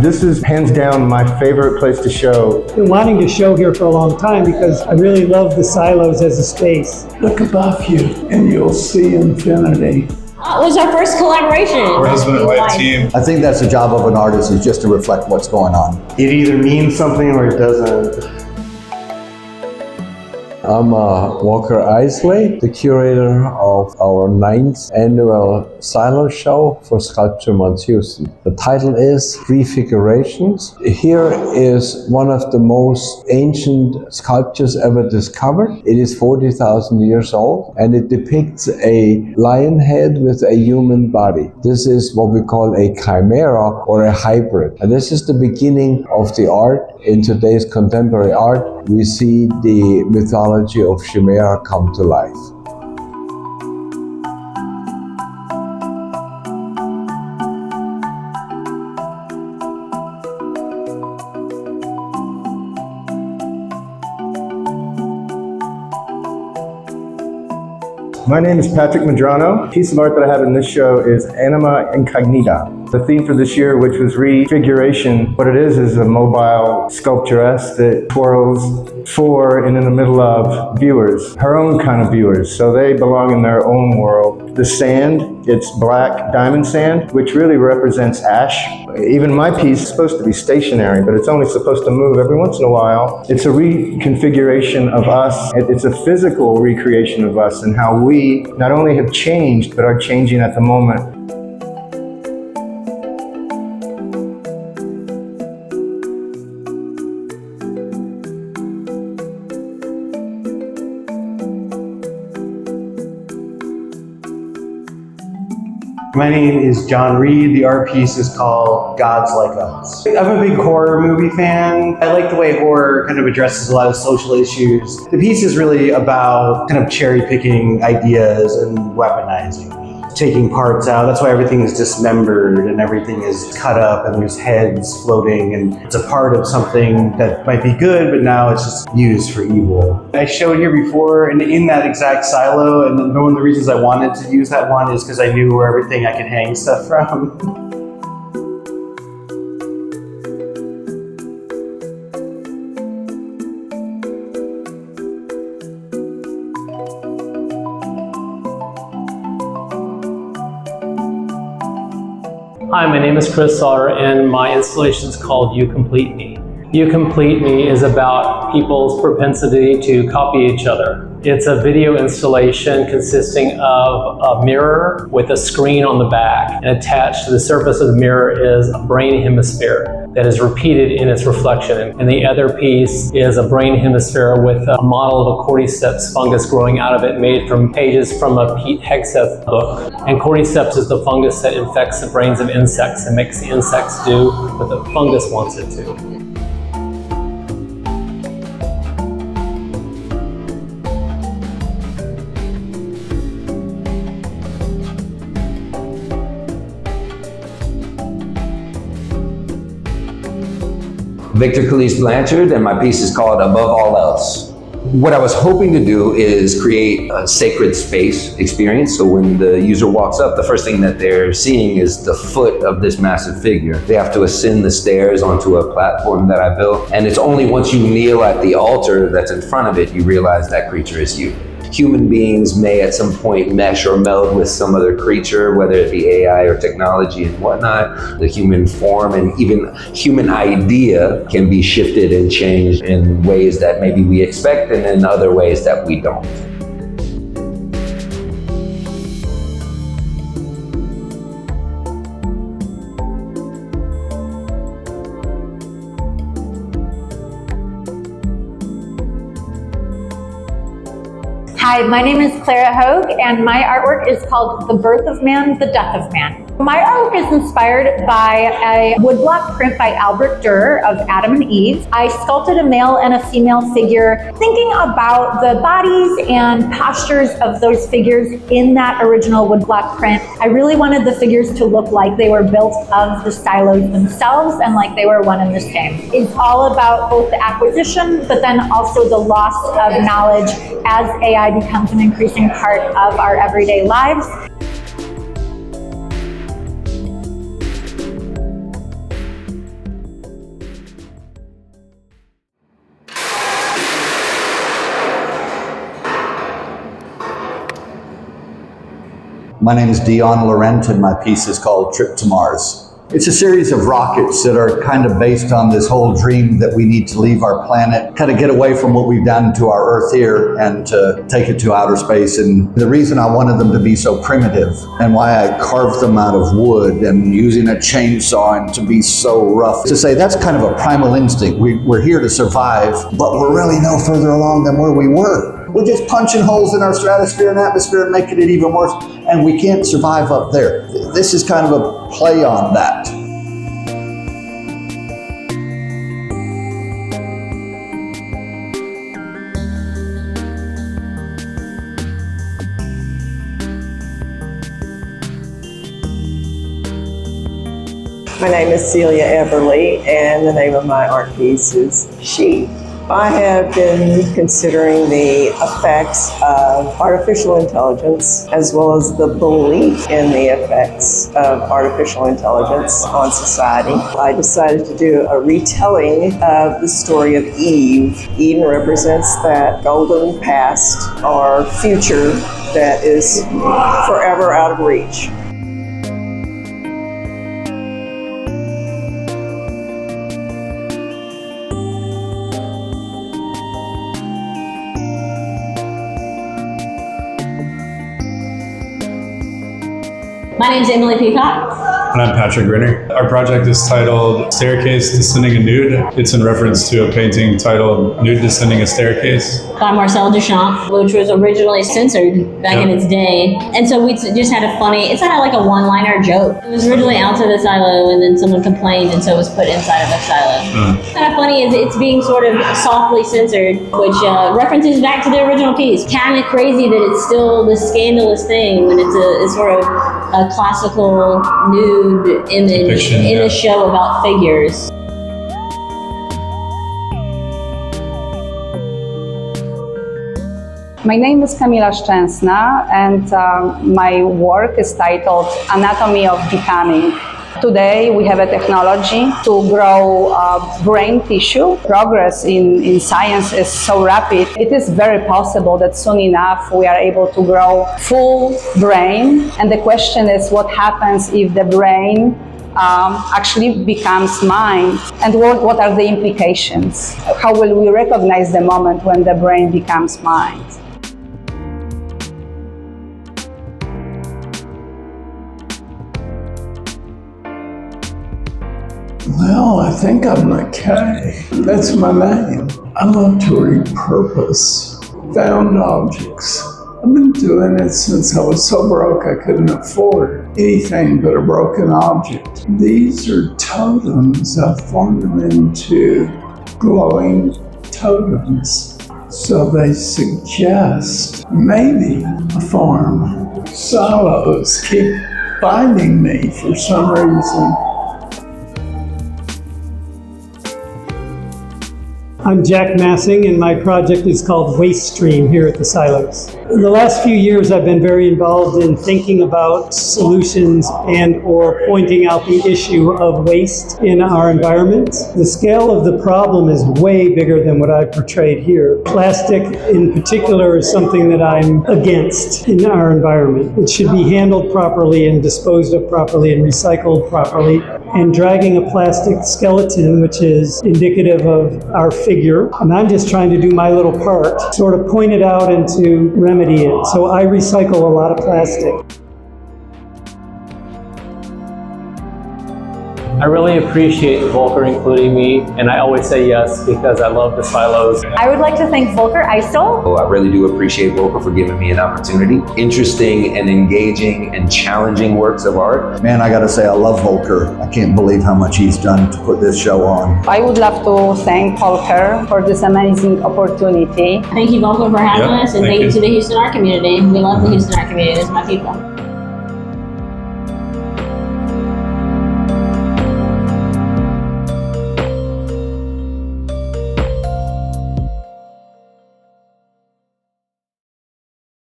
This is hands down my favorite place to show. I've been wanting to show here for a long time because I really love the silos as a space. Look above you and you'll see infinity. It was our first collaboration. We're husband and wife team. I think that's the job of an artist, is just to reflect what's going on. It either means something or it doesn't. I'm Walker Isley, the curator of our 9th annual silo show for Sculpture Mount Houston. The title is Re-Figurations. Here is one of the most ancient sculptures ever discovered. It is 40,000 years old and it depicts a lion head with a human body. This is what we call a chimera or a hybrid. And this is the beginning of the art. In today's contemporary art, we see the mythology of chimera come to life. My name is Patrick Medrano. The piece of art that I have in this show is Anima Incognita. The theme for this year, which was Re-Figuration, what it is a mobile sculpturess that twirls for and in the middle of viewers, her own kind of viewers, so they belong in their own world. The sand, it's black diamond sand, which really represents ash. Even my piece is supposed to be stationary, but it's only supposed to move every once in a while. It's a reconfiguration of us. It's a physical recreation of us and how we not only have changed, but are changing at the moment. My name is John Reed. The art piece is called Gods Like Us. I'm a big horror movie fan. I like the way horror kind of addresses a lot of social issues. The piece is really about kind of cherry picking ideas and weaponizing, taking parts out. That's why everything is dismembered and everything is cut up and there's heads floating and it's a part of something that might be good, but now it's just used for evil. I showed here before and in that exact silo, and one of the reasons I wanted to use that one is because I knew where everything I could hang stuff from. Hi, my name is Chris Sauter, and my installation is called You Complete Me. You Complete Me is about people's propensity to copy each other. It's a video installation consisting of a mirror with a screen on the back, and attached to the surface of the mirror is a brain hemisphere that is repeated in its reflection. And the other piece is a brain hemisphere with a model of a cordyceps fungus growing out of it, made from pages from a Pete Hegseth book. And cordyceps is the fungus that infects the brains of insects and makes the insects do what the fungus wants it to. Victor Calise Blanchard, and my piece is called Above All Else. What I was hoping to do is create a sacred space experience. So when the user walks up, the first thing that they're seeing is the foot of this massive figure. They have to ascend the stairs onto a platform that I built. And it's only once you kneel at the altar that's in front of it, you realize that creature is you. Human beings may at some point mesh or meld with some other creature, whether it be AI or technology and whatnot. The human form and even human idea can be shifted and changed in ways that maybe we expect and in other ways that we don't. Hi, my name is Clara Hoag, and my artwork is called The Birth of Man, The Death of Man. My artwork is inspired by a woodblock print by Albert Dürer of Adam and Eve. I sculpted a male and a female figure, thinking about the bodies and postures of those figures in that original woodblock print. I really wanted the figures to look like they were built of the silos themselves and like they were one and the same. It's all about both the acquisition, but then also the loss of knowledge as AI becomes an increasing part of our everyday lives. My name is Dion, Laurent, and my piece is called Trip to Mars. It's a series of rockets that are kind of based on this whole dream that we need to leave our planet, kind of get away from what we've done to our Earth here and to take it to outer space. And the reason I wanted them to be so primitive and why I carved them out of wood and using a chainsaw and to be so rough, to say that's kind of a primal instinct. We're here to survive, but we're really no further along than where we were. We're just punching holes in our stratosphere and atmosphere and making it even worse, and we can't survive up there. This is kind of a play on that. My name is Celia Eberle, and the name of my art piece is She. I have been considering the effects of artificial intelligence as well as the belief in the effects of artificial intelligence on society. I decided to do a retelling of the story of Eve. Eden represents that golden past or future that is forever out of reach. My name is Emily Peacock. And I'm Patrick Renner. Our project is titled Staircase Descending a Nude. It's in reference to a painting titled Nude Descending a Staircase. By Marcel Duchamp, which was originally censored back in its day. And so we just had a funny, it's kind of like a one-liner joke. It was originally outside the silo and then someone complained and so it was put inside of the silo. Kind of funny is it's being sort of softly censored, which references back to the original piece. Kind of crazy that it's still this scandalous thing when it's sort of a classical nude image depiction, in a show about figures. My name is Kamila Szczesna, and my work is titled Anatomy of Becoming. Today we have a technology to grow brain tissue. Progress in science is so rapid. It is very possible that soon enough we are able to grow full brain. And the question is what happens if the brain actually becomes mind, and what are the implications? How will we recognize the moment when the brain becomes mind? Well, I think I'm McKay. That's my name. I love to repurpose found objects. I've been doing it since I was so broke I couldn't afford anything but a broken object. These are totems. I formed them into glowing totems. So they suggest maybe a farm. Silos keep finding me for some reason. I'm Jack Massing, and my project is called Waste Stream here at the Silos. In the last few years, I've been very involved in thinking about solutions and or pointing out the issue of waste in our environment. The scale of the problem is way bigger than what I portrayed here. Plastic in particular is something that I'm against in our environment. It should be handled properly and disposed of properly and recycled properly. And dragging a plastic skeleton, which is indicative of our figure, and I'm just trying to do my little part, sort of point it out and to remedy it. So I recycle a lot of plastic. I really appreciate Volker including me, and I always say yes because I love the silos. I would like to thank Volker Eisel. I really do appreciate Volker for giving me an opportunity. Interesting and engaging and challenging works of art. Man, I gotta say, I love Volker. I can't believe how much he's done to put this show on. I would love to thank Volker for this amazing opportunity. Thank you, Volker, for having us, and thank you to the Houston art community. We love the Houston art community. It's my people.